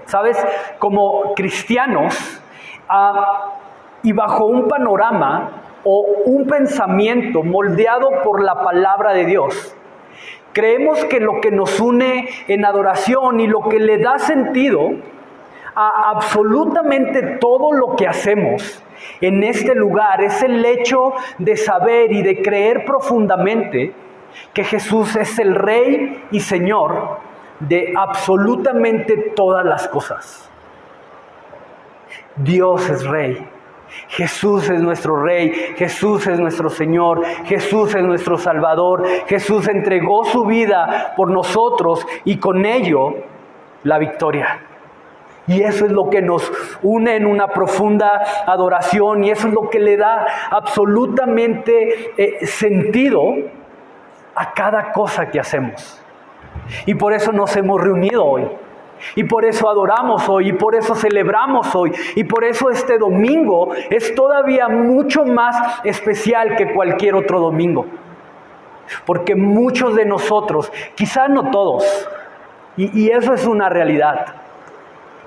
¿Sabes? Como cristianos, y bajo un panorama o un pensamiento moldeado por la palabra de Dios, creemos que lo que nos une en adoración y lo que le da sentido a absolutamente todo lo que hacemos en este lugar es el hecho de saber y de creer profundamente que Jesús es el Rey y Señor de absolutamente todas las cosas. Dios es Rey. Jesús es nuestro Rey, Jesús es nuestro Señor, Jesús es nuestro Salvador. Jesús entregó su vida por nosotros y con ello la victoria. Y eso es lo que nos une en una profunda adoración, y eso es lo que le da absolutamente sentido a cada cosa que hacemos. Y por eso nos hemos reunido hoy. Y por eso adoramos hoy, y por eso celebramos hoy, y por eso este domingo es todavía mucho más especial que cualquier otro domingo. Porque muchos de nosotros, quizás no todos, y eso es una realidad,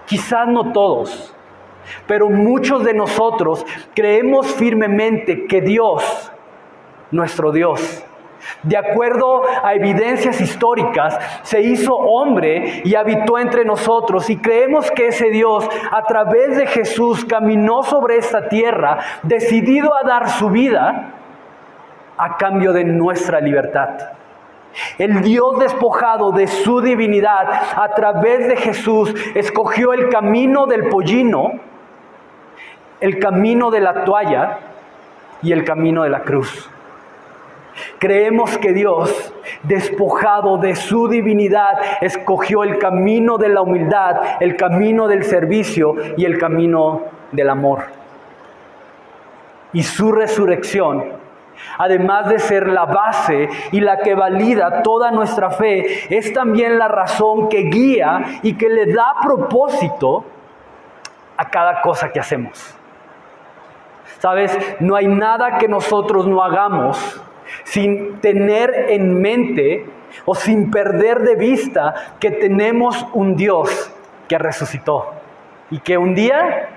quizás no todos, pero muchos de nosotros creemos firmemente que Dios, nuestro Dios, de acuerdo a evidencias históricas, se hizo hombre y habitó entre nosotros, y creemos que ese Dios, a través de Jesús, caminó sobre esta tierra, decidido a dar su vida a cambio de nuestra libertad. El Dios despojado de su divinidad, a través de Jesús, escogió el camino del pollino, el camino de la toalla y el camino de la cruz. Creemos que Dios, despojado de su divinidad, escogió el camino de la humildad, el camino del servicio y el camino del amor. Y su resurrección, además de ser la base y la que valida toda nuestra fe, es también la razón que guía y que le da propósito a cada cosa que hacemos. ¿Sabes? No hay nada que nosotros no hagamos sin tener en mente o sin perder de vista que tenemos un Dios que resucitó y que un día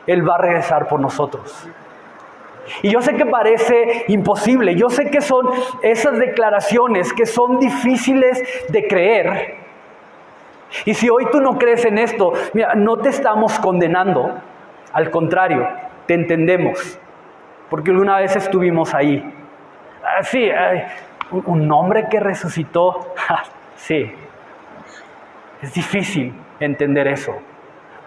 Él va a regresar por nosotros. Y yo sé que parece imposible, yo sé que son esas declaraciones que son difíciles de creer. Y si hoy tú no crees en esto, mira, no te estamos condenando, al contrario, te entendemos, porque una vez estuvimos ahí. Sí, un hombre que resucitó, sí, es difícil entender eso,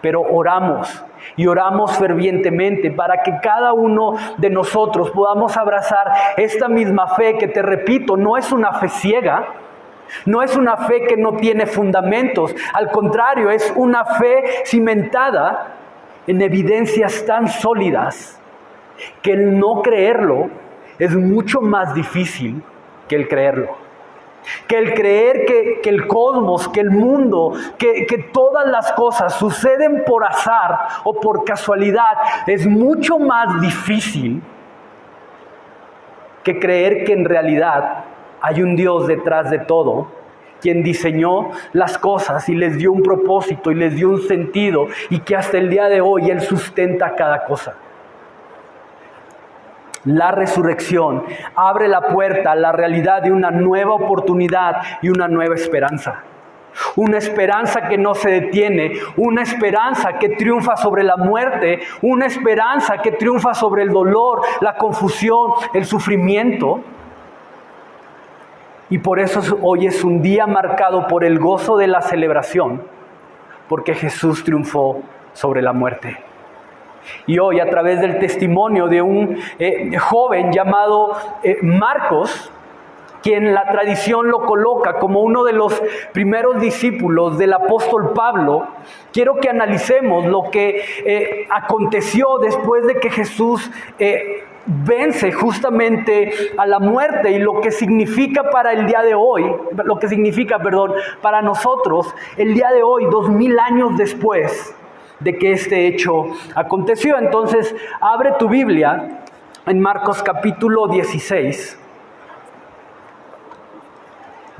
pero oramos y oramos fervientemente para que cada uno de nosotros podamos abrazar esta misma fe que, te repito, no es una fe ciega, no es una fe que no tiene fundamentos, al contrario, es una fe cimentada en evidencias tan sólidas que el no creerlo es mucho más difícil que el creerlo. Que el creer que el cosmos, que el mundo, que todas las cosas suceden por azar o por casualidad, es mucho más difícil que creer que en realidad hay un Dios detrás de todo, quien diseñó las cosas y les dio un propósito y les dio un sentido, y que hasta el día de hoy Él sustenta cada cosa. La resurrección abre la puerta a la realidad de una nueva oportunidad y una nueva esperanza. Una esperanza que no se detiene, una esperanza que triunfa sobre la muerte, una esperanza que triunfa sobre el dolor, la confusión, el sufrimiento. Y por eso hoy es un día marcado por el gozo de la celebración, porque Jesús triunfó sobre la muerte. Y hoy, a través del testimonio de un joven llamado Marcos, quien la tradición lo coloca como uno de los primeros discípulos del apóstol Pablo, quiero que analicemos lo que aconteció después de que Jesús vence justamente a la muerte, y lo que significa para el día de hoy, para nosotros, el día de hoy, 2000 años después de que este hecho aconteció. Entonces, abre tu Biblia en Marcos capítulo 16,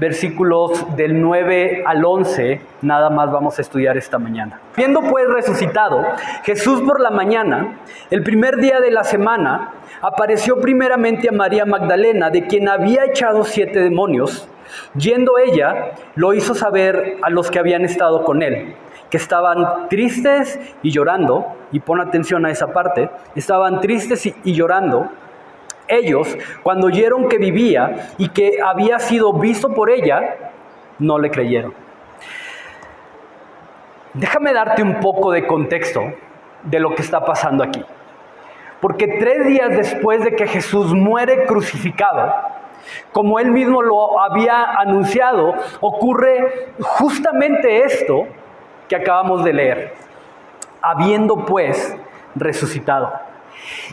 versículos del 9 al 11, nada más vamos a estudiar esta mañana. Viendo pues resucitado, Jesús por la mañana, el primer día de la semana, apareció primeramente a María Magdalena, de quien había echado 7 demonios. Yendo ella, lo hizo saber a los que habían estado con él, que estaban tristes y llorando, y pon atención a esa parte, estaban tristes y llorando. Ellos, cuando oyeron que vivía y que había sido visto por ella, no le creyeron. Déjame darte un poco de contexto de lo que está pasando aquí. Porque 3 días después de que Jesús muere crucificado, como él mismo lo había anunciado, ocurre justamente esto que acabamos de leer. Habiendo pues resucitado.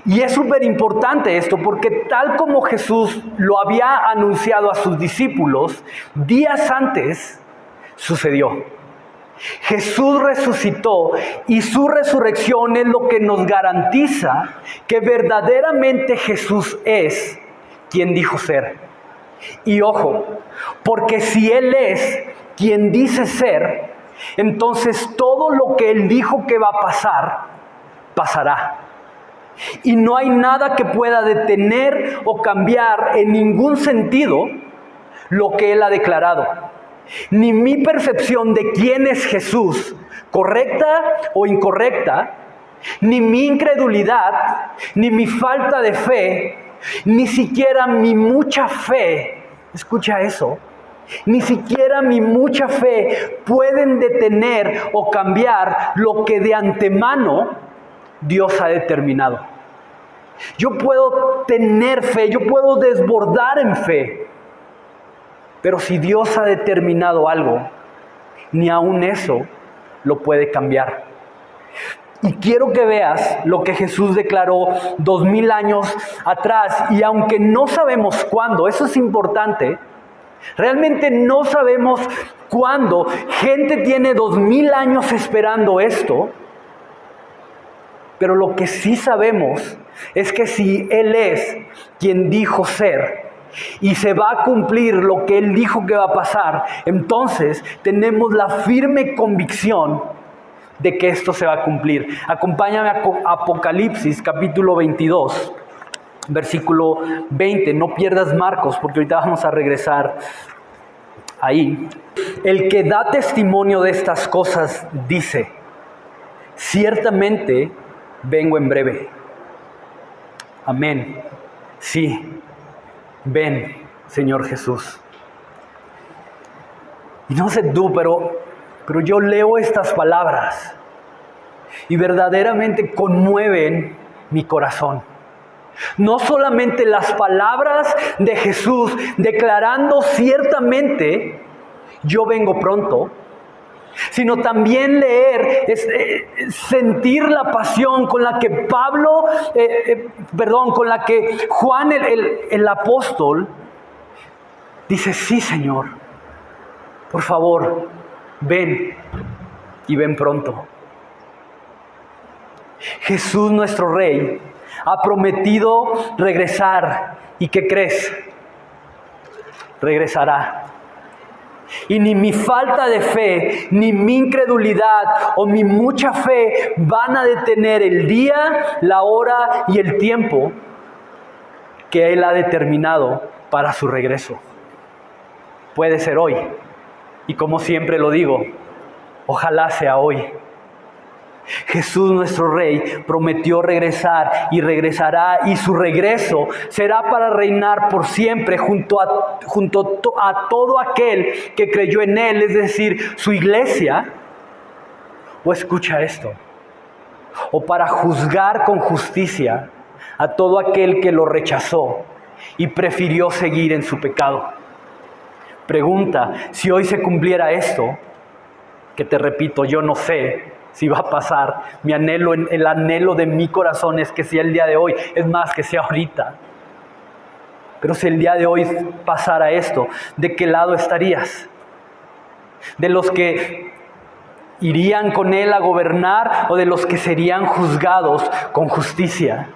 Y es súper importante esto porque tal como Jesús lo había anunciado a sus discípulos, días antes sucedió. Jesús resucitó y su resurrección es lo que nos garantiza que verdaderamente Jesús es quien dijo ser. Y ojo, porque si Él es quien dice ser, entonces todo lo que Él dijo que va a pasar, pasará. Y no hay nada que pueda detener o cambiar en ningún sentido lo que Él ha declarado. Ni mi percepción de quién es Jesús, correcta o incorrecta, ni mi incredulidad, ni mi falta de fe, ni siquiera mi mucha fe, escucha eso, ni siquiera mi mucha fe pueden detener o cambiar lo que de antemano Dios ha determinado. Yo puedo tener fe, yo puedo desbordar en fe, pero si Dios ha determinado algo, ni aun eso lo puede cambiar. Y quiero que veas lo que Jesús declaró 2000 años atrás, y aunque no sabemos cuándo, eso es importante, realmente no sabemos cuándo. Gente tiene 2000 años esperando esto. Pero lo que sí sabemos es que si Él es quien dijo ser y se va a cumplir lo que Él dijo que va a pasar, entonces tenemos la firme convicción de que esto se va a cumplir. Acompáñame a Apocalipsis capítulo 22, versículo 20. No pierdas Marcos porque ahorita vamos a regresar ahí. El que da testimonio de estas cosas dice: ciertamente vengo en breve. Amén. Sí, ven, Señor Jesús. Y no sé tú, pero yo leo estas palabras y verdaderamente conmueven mi corazón. No solamente las palabras de Jesús declarando ciertamente yo vengo pronto, sino también leer, sentir la pasión con la que con la que Juan el apóstol dice: sí, Señor, por favor, ven y ven pronto. Jesús, nuestro Rey, ha prometido regresar. ¿Y qué crees? Regresará. Y ni mi falta de fe, ni mi incredulidad o mi mucha fe van a detener el día, la hora y el tiempo que Él ha determinado para su regreso. Puede ser hoy. Y como siempre lo digo, ojalá sea hoy. Jesús, nuestro Rey, prometió regresar y regresará, y su regreso será para reinar por siempre junto a todo aquel que creyó en Él, es decir, su iglesia. O escucha esto, o para juzgar con justicia a todo aquel que lo rechazó y prefirió seguir en su pecado. Pregunta: si hoy se cumpliera esto, que te repito, yo no sé si va a pasar. El anhelo de mi corazón es que sea el día de hoy, es más, que sea ahorita. Pero si el día de hoy pasara esto, ¿de qué lado estarías? ¿De los que irían con Él a gobernar o de los que serían juzgados con justicia?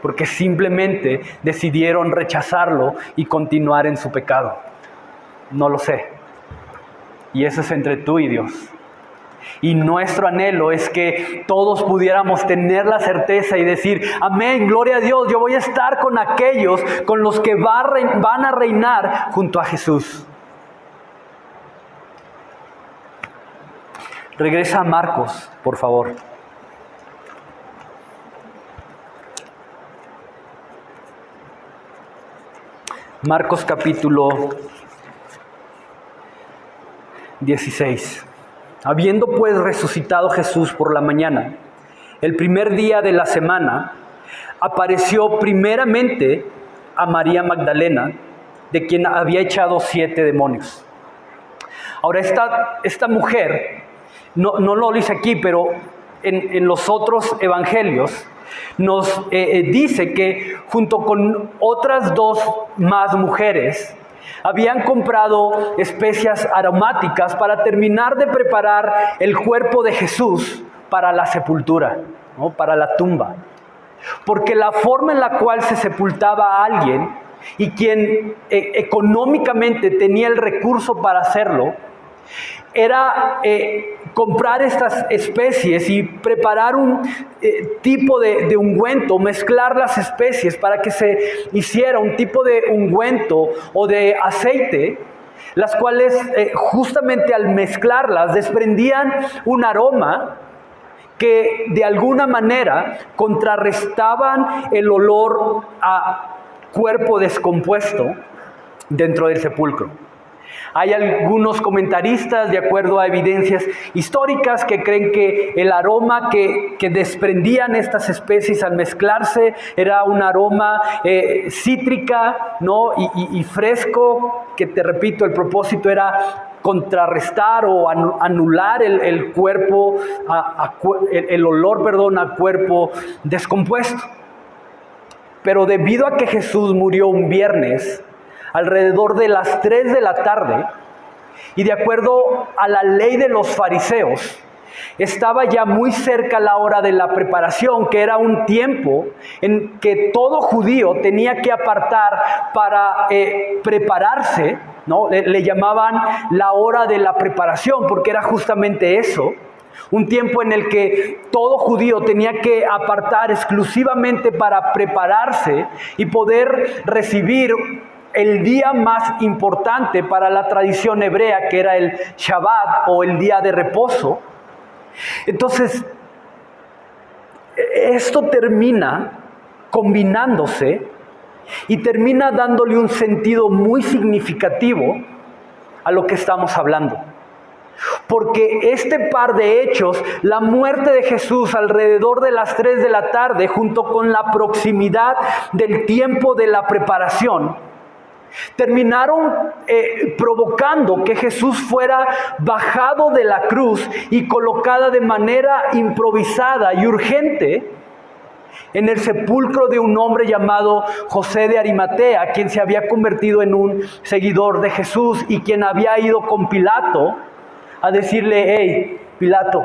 Porque simplemente decidieron rechazarlo y continuar en su pecado. No lo sé. Y eso es entre tú y Dios. Y nuestro anhelo es que todos pudiéramos tener la certeza y decir, amén, gloria a Dios, yo voy a estar con aquellos con los que van a reinar junto a Jesús. Regresa a Marcos, por favor. Marcos capítulo 16. Habiendo pues resucitado Jesús por la mañana, el primer día de la semana, apareció primeramente a María Magdalena, de quien había echado 7 demonios. Ahora esta mujer, no lo dice aquí, pero en los otros evangelios, nos dice que junto con otras 2 más mujeres, habían comprado especias aromáticas para terminar de preparar el cuerpo de Jesús para la sepultura, ¿no? Para la tumba. Porque la forma en la cual se sepultaba a alguien y quien económicamente tenía el recurso para hacerlo, era comprar estas especies y preparar un tipo de ungüento, mezclar las especies para que se hiciera un tipo de ungüento o de aceite, las cuales justamente al mezclarlas desprendían un aroma que de alguna manera contrarrestaban el olor a cuerpo descompuesto dentro del sepulcro. Hay algunos comentaristas, de acuerdo a evidencias históricas, que creen que el aroma que desprendían estas especies al mezclarse era un aroma cítrica, ¿no? y fresco, que te repito, el propósito era contrarrestar o anular el cuerpo, el olor, a cuerpo descompuesto. Pero debido a que Jesús murió un viernes, alrededor de las 3 de la tarde, y de acuerdo a la ley de los fariseos, estaba ya muy cerca la hora de la preparación, que era un tiempo en que todo judío tenía que apartar para prepararse, ¿no? Le llamaban la hora de la preparación, porque era justamente eso. Un tiempo en el que todo judío tenía que apartar exclusivamente para prepararse y poder recibir el día más importante para la tradición hebrea, que era el Shabbat o el día de reposo. Entonces, esto termina combinándose y termina dándole un sentido muy significativo a lo que estamos hablando. Porque este par de hechos, la muerte de Jesús alrededor de las 3 de la tarde, junto con la proximidad del tiempo de la preparación, terminaron provocando que Jesús fuera bajado de la cruz y colocada de manera improvisada y urgente en el sepulcro de un hombre llamado José de Arimatea, quien se había convertido en un seguidor de Jesús y quien había ido con Pilato a decirle: hey, Pilato,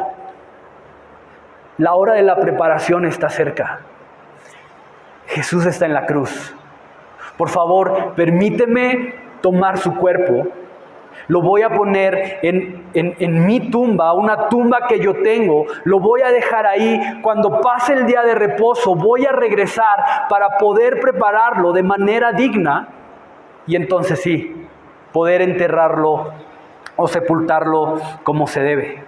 la hora de la preparación está cerca. Jesús está en la cruz. Por favor, permíteme tomar su cuerpo. Lo voy a poner en mi tumba, una tumba que yo tengo. Lo voy a dejar ahí. Cuando pase el día de reposo, voy a regresar para poder prepararlo de manera digna. Y entonces sí, poder enterrarlo o sepultarlo como se debe.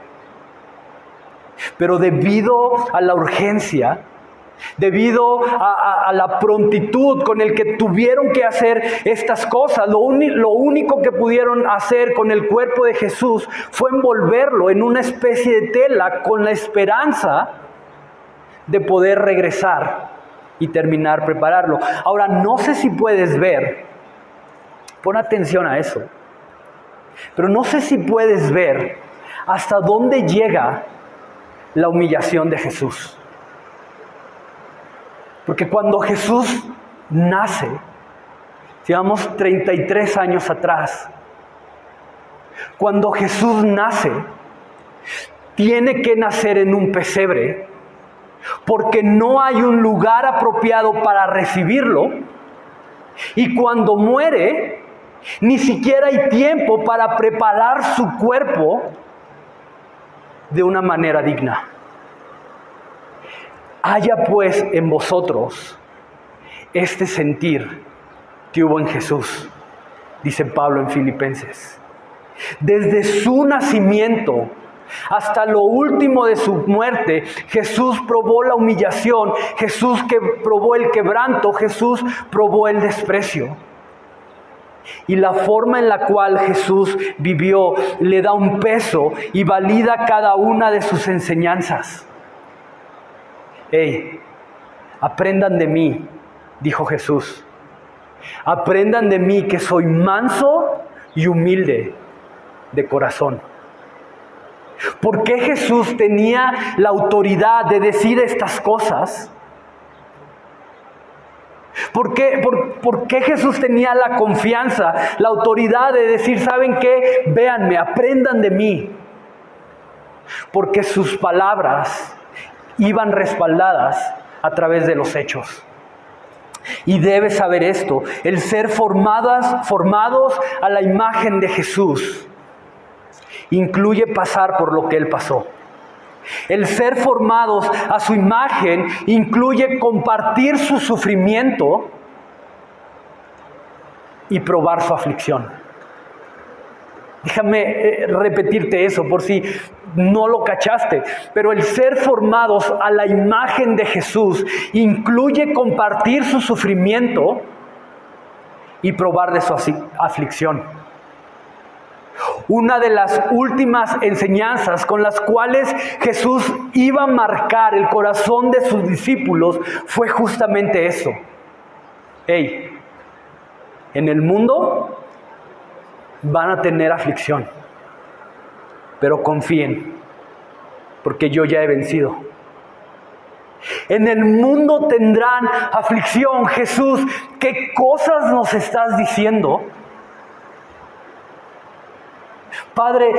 Pero debido a la urgencia, debido a la prontitud con el que tuvieron que hacer estas cosas, lo único que pudieron hacer con el cuerpo de Jesús fue envolverlo en una especie de tela con la esperanza de poder regresar y terminar prepararlo. Ahora, no sé si puedes ver, pon atención a eso, pero no sé si puedes ver hasta dónde llega la humillación de Jesús. Porque cuando Jesús nace, digamos 33 años atrás, cuando Jesús nace, tiene que nacer en un pesebre, porque no hay un lugar apropiado para recibirlo, y cuando muere, Ni siquiera hay tiempo para preparar su cuerpo de una manera digna. Haya pues en vosotros este sentir que hubo en Jesús, dice Pablo en Filipenses. Desde su nacimiento hasta lo último de su muerte, Jesús probó la humillación, Jesús que probó el quebranto, Jesús probó el desprecio. Y la forma en la cual Jesús vivió le da un peso y valida cada una de sus enseñanzas. Aprendan de mí, dijo Jesús. Aprendan de mí que soy manso y humilde de corazón. ¿Por qué Jesús tenía la autoridad de decir estas cosas? ¿Por qué Jesús tenía la confianza, la autoridad de decir, ¿saben qué? Véanme, aprendan de mí. Porque sus palabras iban respaldadas a través de los hechos. Y debes saber esto, el ser formados a la imagen de Jesús incluye pasar por lo que Él pasó. El ser formados a su imagen incluye compartir su sufrimiento y probar su aflicción. Déjame repetirte eso por si no lo cachaste. Pero el ser formados a la imagen de Jesús incluye compartir su sufrimiento y probar de su aflicción. Una de las últimas enseñanzas con las cuales Jesús iba a marcar el corazón de sus discípulos fue justamente eso. En el mundo van a tener aflicción, pero confíen, porque yo ya he vencido. En el mundo tendrán aflicción. Jesús, ¿qué cosas nos estás diciendo? Padre,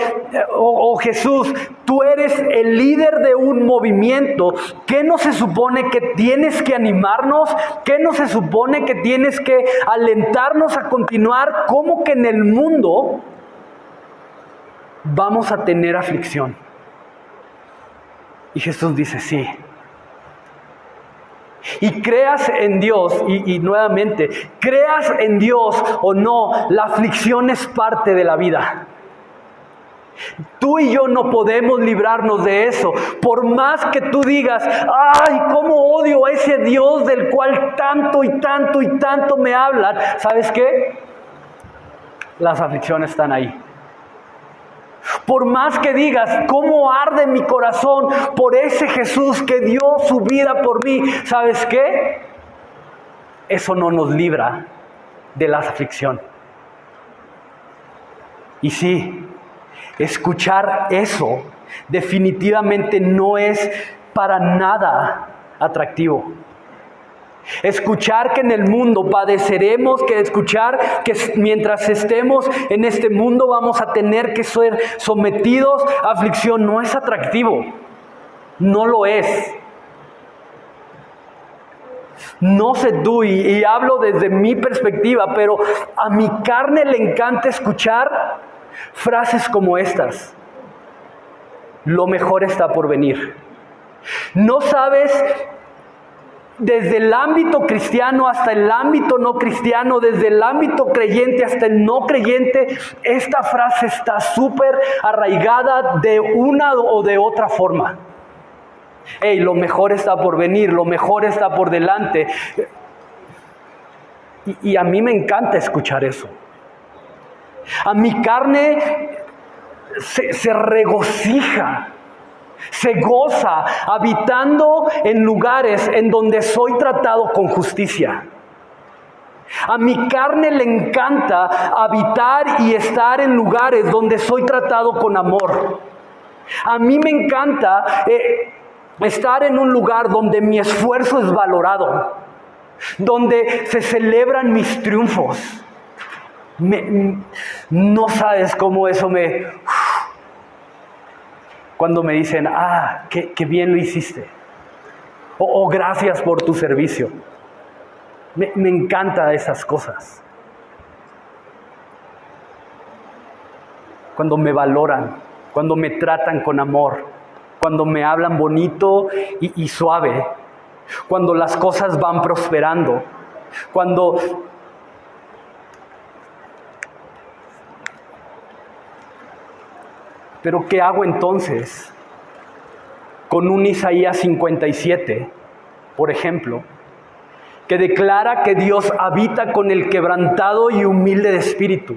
Jesús, tú eres el líder de un movimiento. ¿Qué no se supone que tienes que animarnos? ¿Qué no se supone que tienes que alentarnos a continuar? ¿Cómo que en el mundo vamos a tener aflicción? Y Jesús dice, sí. Y creas en Dios, y nuevamente, creas en Dios o no, la aflicción es parte de la vida. Tú y yo no podemos librarnos de eso. Por más que tú digas, ¡ay, cómo odio a ese Dios del cual tanto y tanto y tanto me hablan! ¿Sabes qué? Las aflicciones están ahí. Por más que digas, cómo arde mi corazón por ese Jesús que dio su vida por mí, ¿sabes qué? Eso no nos libra de la aflicción. Y sí, escuchar eso definitivamente no es para nada atractivo. Escuchar que en el mundo padeceremos, que escuchar que mientras estemos en este mundo vamos a tener que ser sometidos a aflicción, no es atractivo. No lo es. No sé tú, y hablo desde mi perspectiva, pero a mi carne le encanta escuchar frases como estas. Lo mejor está por venir. No sabes, desde el ámbito cristiano hasta el ámbito no cristiano, desde el ámbito creyente hasta el no creyente, esta frase está súper arraigada de una o de otra forma. Lo mejor está por venir, lo mejor está por delante. Y a mí me encanta escuchar eso. A mi carne se regocija, se goza habitando en lugares en donde soy tratado con justicia. A mi carne le encanta habitar y estar en lugares donde soy tratado con amor. A mí me encanta estar en un lugar donde mi esfuerzo es valorado, donde se celebran mis triunfos. No sabes cómo eso cuando me dicen, qué bien lo hiciste, o gracias por tu servicio. Me encantan esas cosas. cuando me valoran, cuando me tratan con amor, cuando me hablan bonito y suave, cuando las cosas van prosperando, cuando... Pero ¿qué hago entonces con un Isaías 57, por ejemplo, que declara que Dios habita con el quebrantado y humilde de espíritu?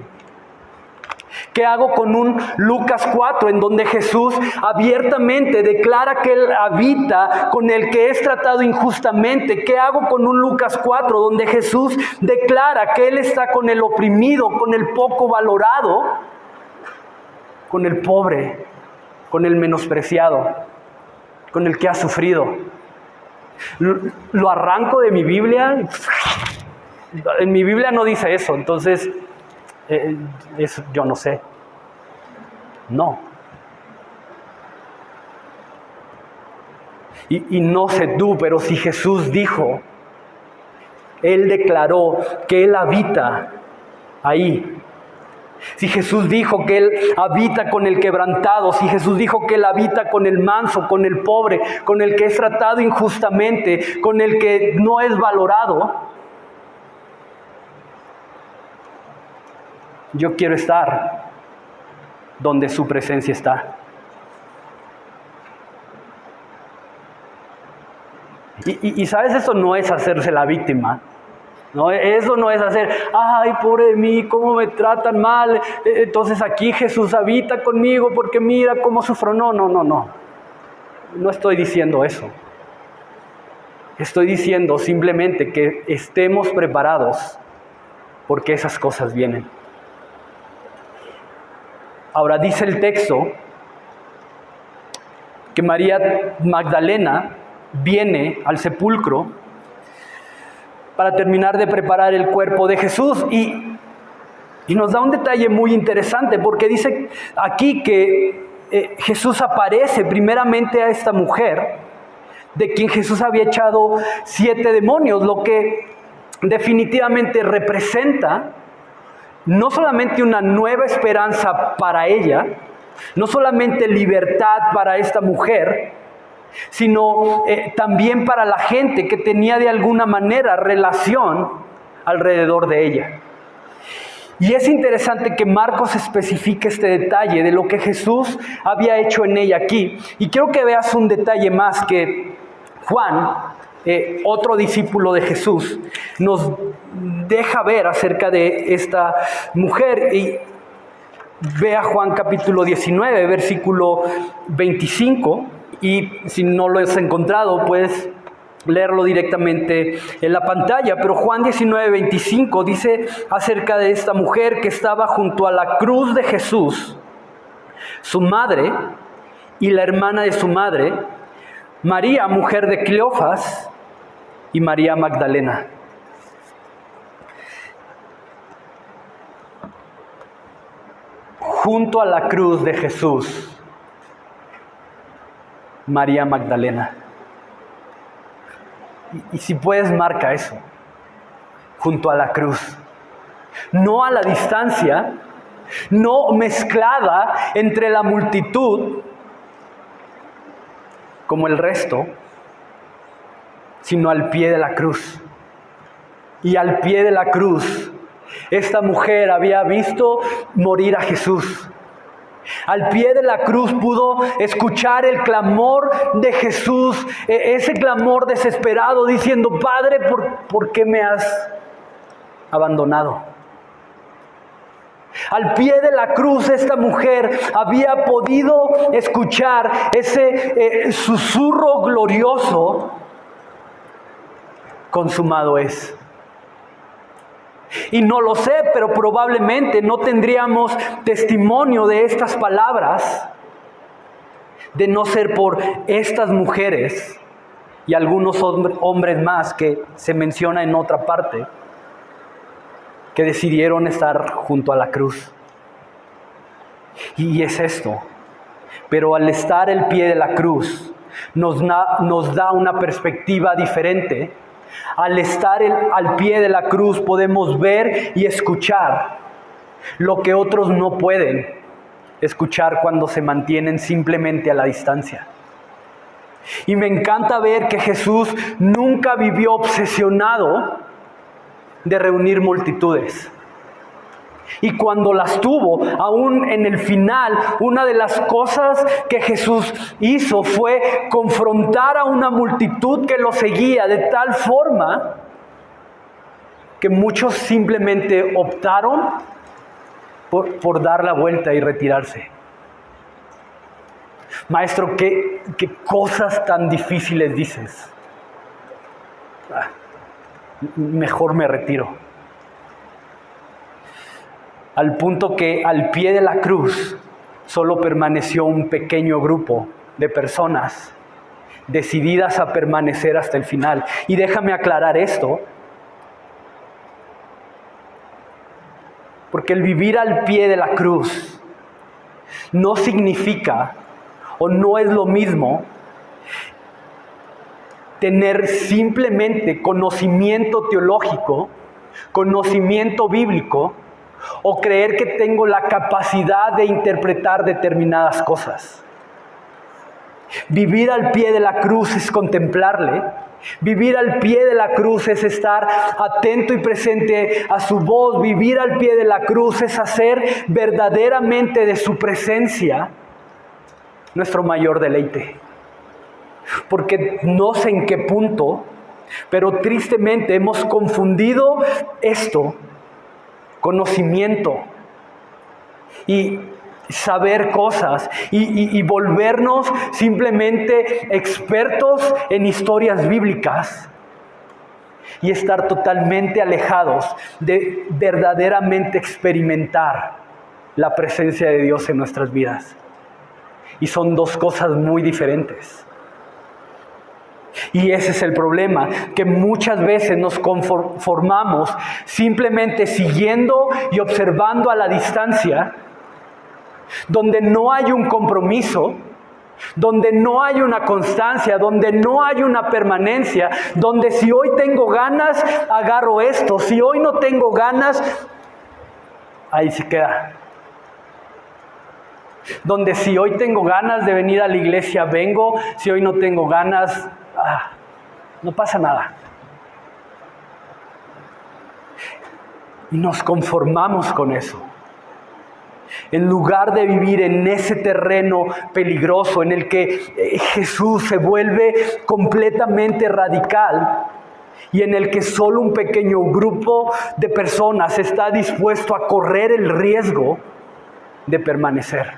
¿Qué hago con un Lucas 4 en donde Jesús abiertamente declara que Él habita con el que es tratado injustamente? ¿Qué hago con un Lucas 4 donde Jesús declara que Él está con el oprimido, con el poco valorado, con el pobre, con el menospreciado, con el que ha sufrido? Lo arranco de mi Biblia. En mi Biblia no dice eso, entonces yo no sé. No. Y no sé tú, pero si Jesús dijo, Él declaró que Él habita ahí. Si Jesús dijo que Él habita con el quebrantado, si Jesús dijo que Él habita con el manso, con el pobre, con el que es tratado injustamente, con el que no es valorado, yo quiero estar donde su presencia está. Y sabes, eso no es hacerse la víctima. No, eso no es hacer, ay, pobre de mí, cómo me tratan mal, entonces aquí Jesús habita conmigo porque mira cómo sufro. No. No estoy diciendo eso. Estoy diciendo simplemente que estemos preparados porque esas cosas vienen. Ahora dice el texto que María Magdalena viene al sepulcro para terminar de preparar el cuerpo de Jesús. Y nos da un detalle muy interesante, porque dice aquí que Jesús aparece primeramente a esta mujer, de quien Jesús había echado 7 demonios, lo que definitivamente representa no solamente una nueva esperanza para ella, no solamente libertad para esta mujer, sino también para la gente que tenía de alguna manera relación alrededor de ella. Y es interesante que Marcos especifique este detalle de lo que Jesús había hecho en ella aquí. Y quiero que veas un detalle más que Juan, otro discípulo de Jesús, nos deja ver acerca de esta mujer. Y vea Juan capítulo 19, versículo 25. Y si no lo has encontrado, puedes leerlo directamente en la pantalla. Pero Juan 19, 25 dice acerca de esta mujer que estaba junto a la cruz de Jesús, su madre y la hermana de su madre, María, mujer de Cleofas, y María Magdalena. Junto a la cruz de Jesús, María Magdalena. Y si puedes, marca eso. Junto a la cruz. No a la distancia, no mezclada entre la multitud como el resto, sino al pie de la cruz. Y al pie de la cruz, esta mujer había visto morir a Jesús. Al pie de la cruz pudo escuchar el clamor de Jesús, ese clamor desesperado diciendo, Padre, ¿por qué me has abandonado? Al pie de la cruz esta mujer había podido escuchar ese susurro glorioso, consumado es. Y no lo sé, pero probablemente no tendríamos testimonio de estas palabras de no ser por estas mujeres y algunos hombres más que se menciona en otra parte, que decidieron estar junto a la cruz. Y es esto. Pero al estar al pie de la cruz, nos da una perspectiva diferente. Al estar al pie de la cruz podemos ver y escuchar lo que otros no pueden. escuchar cuando se mantienen simplemente a la distancia. Y me encanta ver que Jesús nunca vivió obsesionado de reunir multitudes. Y cuando las tuvo, aún en el final, una de las cosas que Jesús hizo fue confrontar a una multitud que lo seguía de tal forma que muchos simplemente optaron por dar la vuelta y retirarse. Maestro, ¿qué cosas tan difíciles dices? Mejor me retiro. Al punto que al pie de la cruz solo permaneció un pequeño grupo de personas decididas a permanecer hasta el final. Y déjame aclarar esto, porque el vivir al pie de la cruz no significa o no es lo mismo tener simplemente conocimiento teológico, conocimiento bíblico, o creer que tengo la capacidad de interpretar determinadas cosas. Vivir al pie de la cruz es contemplarle. Vivir al pie de la cruz es estar atento y presente a su voz. Vivir al pie de la cruz es hacer verdaderamente de su presencia nuestro mayor deleite. Porque no sé en qué punto, pero tristemente hemos confundido esto, conocimiento y saber cosas y volvernos simplemente expertos en historias bíblicas y estar totalmente alejados de verdaderamente experimentar la presencia de Dios en nuestras vidas. Y son dos cosas muy diferentes. Y ese es el problema, que muchas veces nos conformamos simplemente siguiendo y observando a la distancia, donde no hay un compromiso, donde no hay una constancia, donde no hay una permanencia, donde si hoy tengo ganas, agarro esto, si hoy no tengo ganas, ahí se queda. Donde si hoy tengo ganas de venir a la iglesia, vengo, si hoy no tengo ganas, no pasa nada. Y nos conformamos con eso. En lugar de vivir en ese terreno peligroso en el que Jesús se vuelve completamente radical y en el que solo un pequeño grupo de personas está dispuesto a correr el riesgo de permanecer.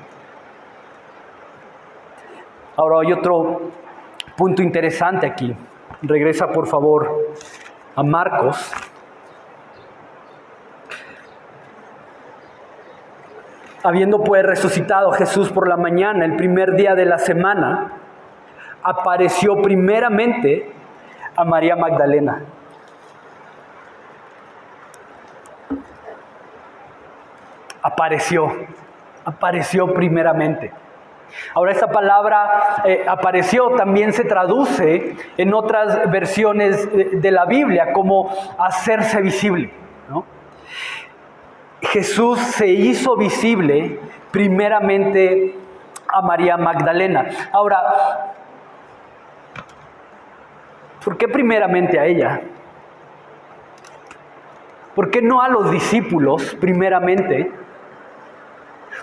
Ahora hay otro punto interesante aquí. Regresa por favor a Marcos. Habiendo pues resucitado Jesús por la mañana, el primer día de la semana, apareció primeramente a María Magdalena. Apareció primeramente. Ahora esta palabra apareció también se traduce en otras versiones de la Biblia como hacerse visible, ¿no? Jesús se hizo visible primeramente a María Magdalena. Ahora, ¿por qué primeramente a ella? ¿Por qué no a los discípulos primeramente?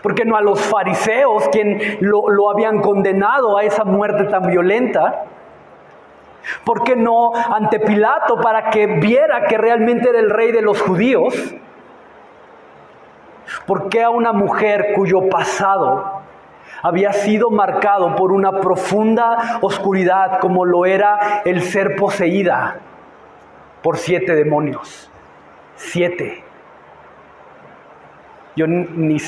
¿Por qué no a los fariseos, quien lo habían condenado a esa muerte tan violenta? ¿Por qué no ante Pilato para que viera que realmente era el rey de los judíos? ¿Por qué a una mujer cuyo pasado había sido marcado por una profunda oscuridad como lo era el ser poseída por 7 demonios? 7. Yo ni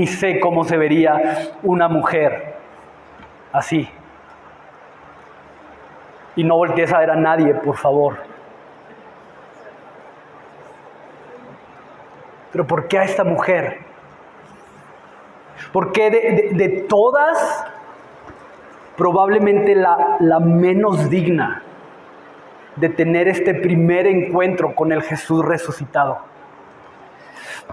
sé cómo se vería una mujer así. Y no voltees a ver a nadie, por favor. Pero ¿por qué a esta mujer? ¿Por qué de todas, probablemente la menos digna de tener este primer encuentro con el Jesús resucitado?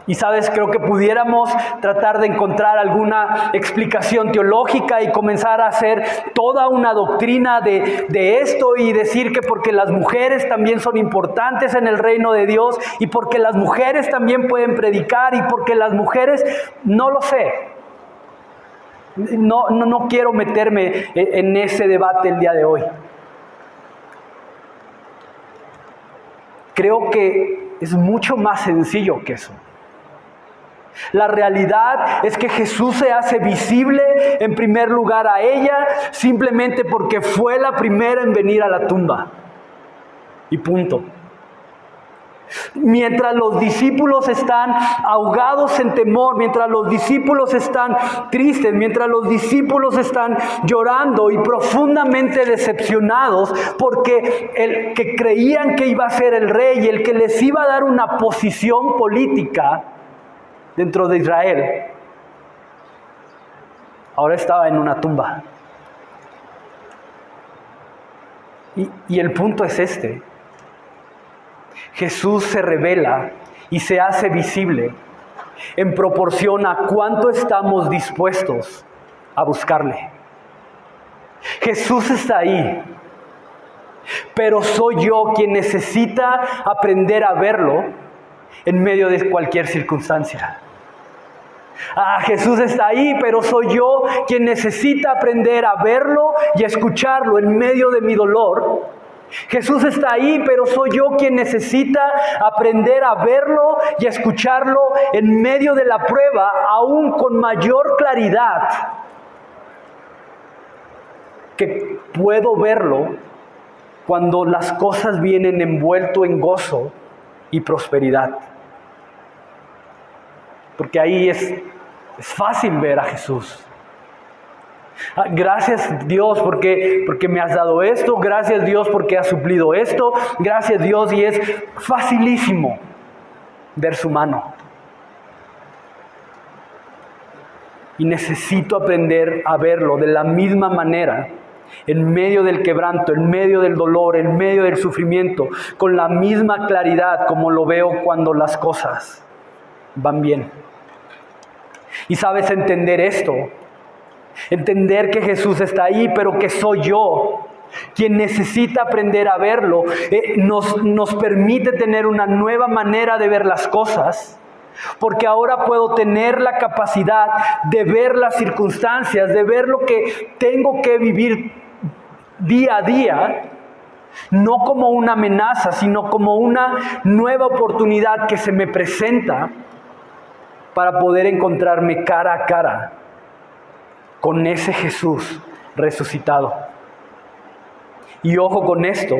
Y sabes, creo que pudiéramos tratar de encontrar alguna explicación teológica y comenzar a hacer toda una doctrina de esto y decir que porque las mujeres también son importantes en el reino de Dios y porque las mujeres también pueden predicar y porque las mujeres, no lo sé. No quiero meterme en ese debate el día de hoy. Creo que es mucho más sencillo que eso. La realidad es que Jesús se hace visible en primer lugar a ella simplemente porque fue la primera en venir a la tumba. Y punto. Mientras los discípulos están ahogados en temor, mientras los discípulos están tristes, mientras los discípulos están llorando y profundamente decepcionados porque el que creían que iba a ser el rey y el que les iba a dar una posición política dentro de Israel, ahora estaba en una tumba. Y el punto es este. Jesús se revela y se hace visible en proporción a cuánto estamos dispuestos a buscarle. Jesús está ahí, pero soy yo quien necesita aprender a verlo en medio de cualquier circunstancia. Jesús está ahí, pero soy yo quien necesita aprender a verlo y a escucharlo en medio de mi dolor. Jesús está ahí, pero soy yo quien necesita aprender a verlo y a escucharlo en medio de la prueba, aún con mayor claridad que puedo verlo cuando las cosas vienen envuelto en gozo y prosperidad. Porque ahí es fácil ver a Jesús. Gracias Dios porque me has dado esto, gracias Dios porque has suplido esto, gracias Dios, y es facilísimo ver su mano. Y necesito aprender a verlo de la misma manera, en medio del quebranto, en medio del dolor, en medio del sufrimiento, con la misma claridad como lo veo cuando las cosas van bien. Y sabes, entender esto, entender que Jesús está ahí, pero que soy yo quien necesita aprender a verlo, nos permite tener una nueva manera de ver las cosas, porque ahora puedo tener la capacidad de ver las circunstancias, de ver lo que tengo que vivir día a día, no como una amenaza, sino como una nueva oportunidad que se me presenta para poder encontrarme cara a cara con ese Jesús resucitado. Y ojo con esto,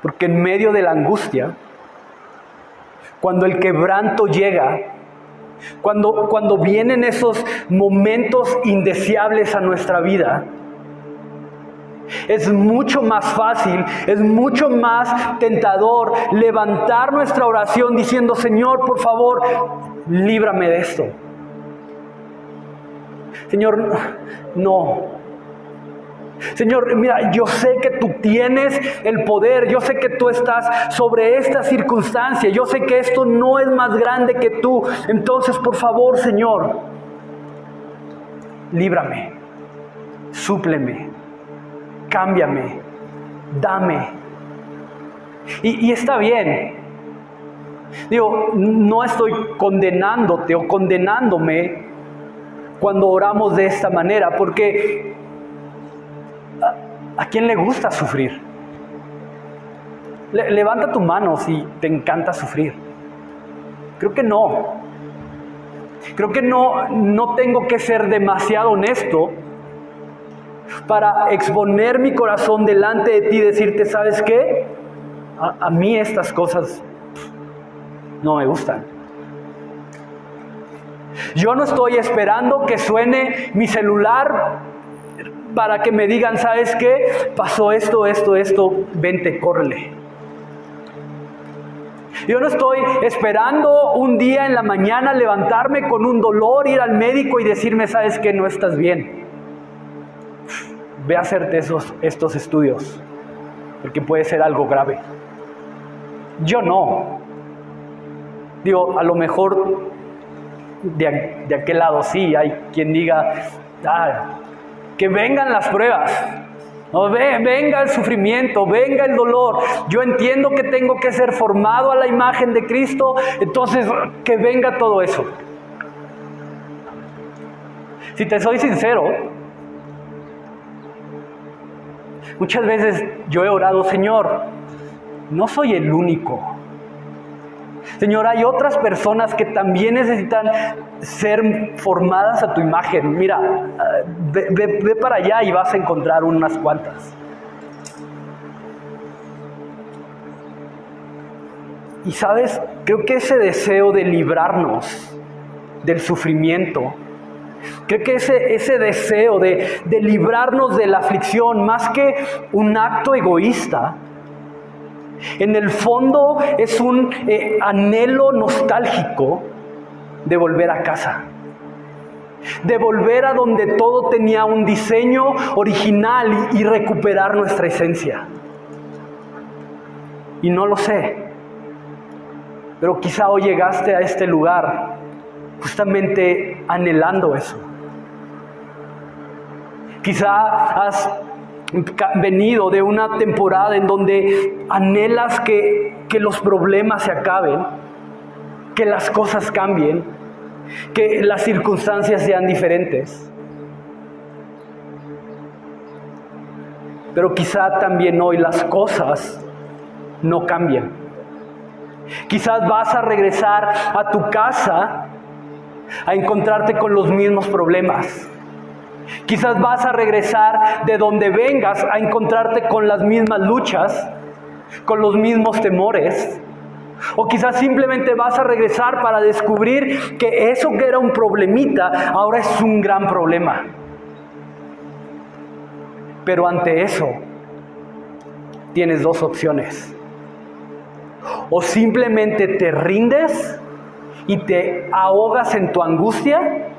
porque en medio de la angustia, cuando el quebranto llega, cuando vienen esos momentos indeseables a nuestra vida, es mucho más fácil, es mucho más tentador levantar nuestra oración diciendo: Señor, por favor, líbrame de esto. Señor, no. Señor, mira, yo sé que tú tienes el poder, yo sé que tú estás sobre esta circunstancia, yo sé que esto no es más grande que tú. Entonces, por favor, Señor, líbrame, súpleme, cámbiame, dame. Y está bien. Digo, no estoy condenándote o condenándome cuando oramos de esta manera, porque ¿a quién le gusta sufrir? Levanta tu mano si te encanta sufrir. Creo que no. Creo que no tengo que ser demasiado honesto para exponer mi corazón delante de ti y decirte: ¿sabes qué? A mí estas cosas no me gustan. Yo no estoy esperando que suene mi celular para que me digan: ¿sabes qué? Pasó esto, vente, córrele. Yo no estoy esperando un día en la mañana levantarme con un dolor, ir al médico y decirme: ¿sabes qué? No estás bien. Ve a hacerte estos estudios, porque puede ser algo grave. Yo no. Digo, a lo mejor de aquel lado sí, hay quien diga, que vengan las pruebas, no, venga el sufrimiento, venga el dolor. Yo entiendo que tengo que ser formado a la imagen de Cristo, entonces que venga todo eso. Si te soy sincero, muchas veces yo he orado, Señor, no soy el único. Señor, hay otras personas que también necesitan ser formadas a tu imagen. Mira, ve para allá y vas a encontrar unas cuantas. Y sabes, creo que ese deseo de librarnos del sufrimiento, creo que ese deseo de librarnos de la aflicción, más que un acto egoísta, en el fondo es un anhelo nostálgico de volver a casa, de volver a donde todo tenía un diseño original y recuperar nuestra esencia. Y no lo sé, pero quizá hoy llegaste a este lugar justamente anhelando eso. Quizá has venido de una temporada en donde anhelas que los problemas se acaben, que las cosas cambien, que las circunstancias sean diferentes. Pero quizá también hoy las cosas no cambian. Quizás vas a regresar a tu casa a encontrarte con los mismos problemas. Quizás vas a regresar de donde vengas a encontrarte con las mismas luchas, con los mismos temores. O quizás simplemente vas a regresar para descubrir que eso que era un problemita ahora es un gran problema. Pero ante eso tienes dos opciones. O simplemente te rindes y te ahogas en tu angustia,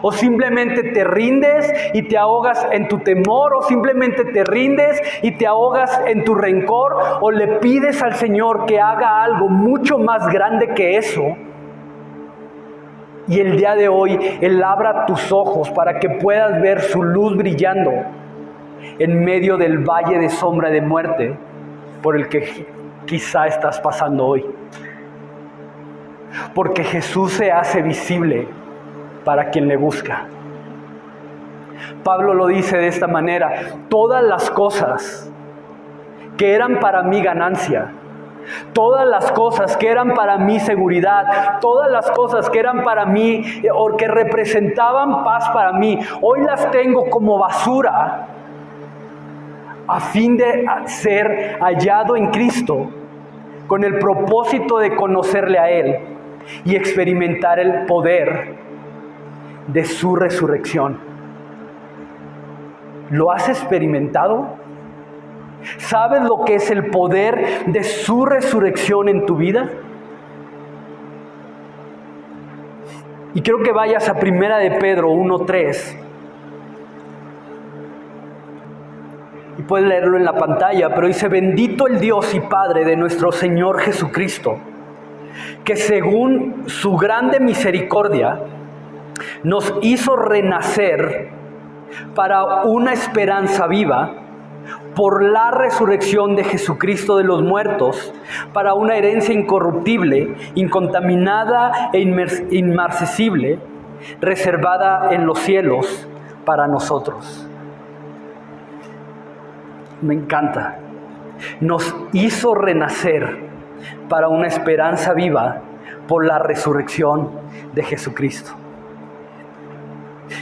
o simplemente te rindes y te ahogas en tu temor, o simplemente te rindes y te ahogas en tu rencor, o le pides al Señor que haga algo mucho más grande que eso. Y el día de hoy Él abra tus ojos para que puedas ver su luz brillando en medio del valle de sombra de muerte por el que quizá estás pasando hoy. Porque Jesús se hace visible para quien le busca. Pablo lo dice de esta manera: todas las cosas que eran para mí ganancia, todas las cosas que eran para mí seguridad, todas las cosas que eran para mí o que representaban paz para mí, hoy las tengo como basura a fin de ser hallado en Cristo, con el propósito de conocerle a Él y experimentar el poder de su resurrección. ¿Lo has experimentado? ¿Sabes lo que es el poder de su resurrección en tu vida? Y quiero que vayas a 1 de Pedro 1:3. Y puedes leerlo en la pantalla, pero dice: bendito el Dios y Padre de nuestro Señor Jesucristo, que según su grande misericordia nos hizo renacer para una esperanza viva por la resurrección de Jesucristo de los muertos, para una herencia incorruptible, incontaminada e inmarcesible, reservada en los cielos para nosotros. Me encanta. Nos hizo renacer para una esperanza viva por la resurrección de Jesucristo.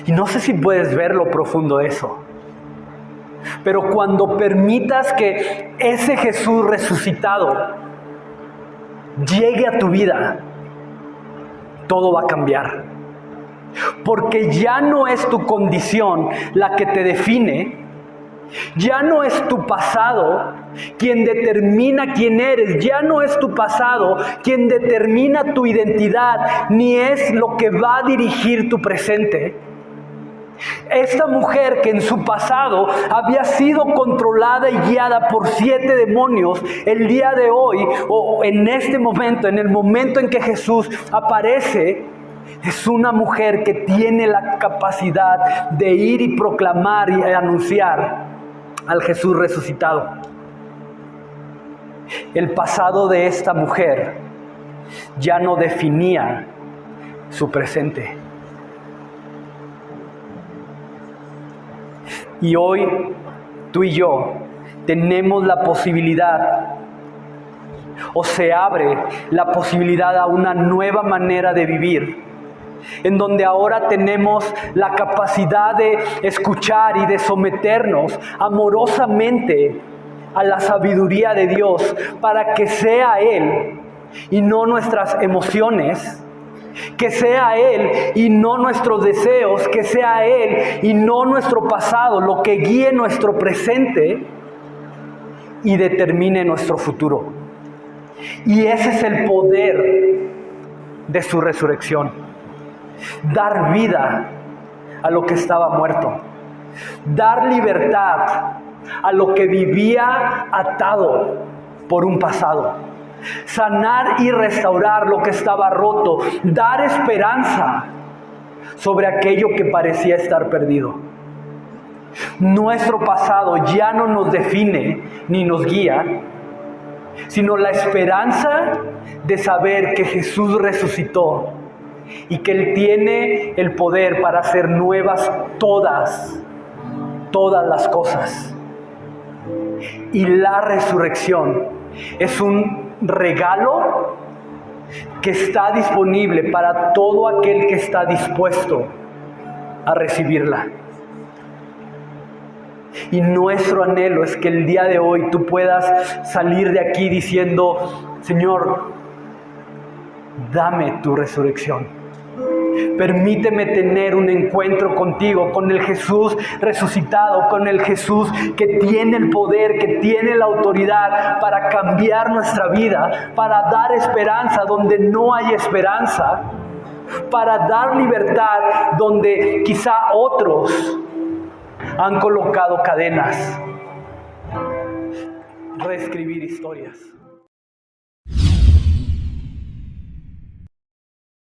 Y no sé si puedes ver lo profundo de eso, pero cuando permitas que ese Jesús resucitado llegue a tu vida, todo va a cambiar. Porque ya no es tu condición la que te define, ya no es tu pasado quien determina quién eres, ya no es tu pasado quien determina tu identidad, ni es lo que va a dirigir tu presente. Esta mujer que en su pasado había sido controlada y guiada por 7 demonios, el día de hoy, o en este momento, en el momento en que Jesús aparece, es una mujer que tiene la capacidad de ir y proclamar y anunciar al Jesús resucitado. El pasado de esta mujer ya no definía su presente. Y hoy tú y yo tenemos la posibilidad, o se abre la posibilidad a una nueva manera de vivir, en donde ahora tenemos la capacidad de escuchar y de someternos amorosamente a la sabiduría de Dios, para que sea Él y no nuestras emociones, que sea Él y no nuestros deseos, que sea Él y no nuestro pasado lo que guíe nuestro presente y determine nuestro futuro. Y ese es el poder de su resurrección: dar vida a lo que estaba muerto, dar libertad a lo que vivía atado por un pasado, sanar y restaurar lo que estaba roto, dar esperanza sobre aquello que parecía estar perdido. Nuestro pasado ya no nos define ni nos guía, sino la esperanza de saber que Jesús resucitó y que Él tiene el poder para hacer nuevas todas las cosas. Y la resurrección es un regalo que está disponible para todo aquel que está dispuesto a recibirla. Y nuestro anhelo es que el día de hoy tú puedas salir de aquí diciendo: Señor, dame tu resurrección. Permíteme tener un encuentro contigo, con el Jesús resucitado, con el Jesús que tiene el poder, que tiene la autoridad para cambiar nuestra vida, para dar esperanza donde no hay esperanza, para dar libertad donde quizá otros han colocado cadenas. Reescribir historias.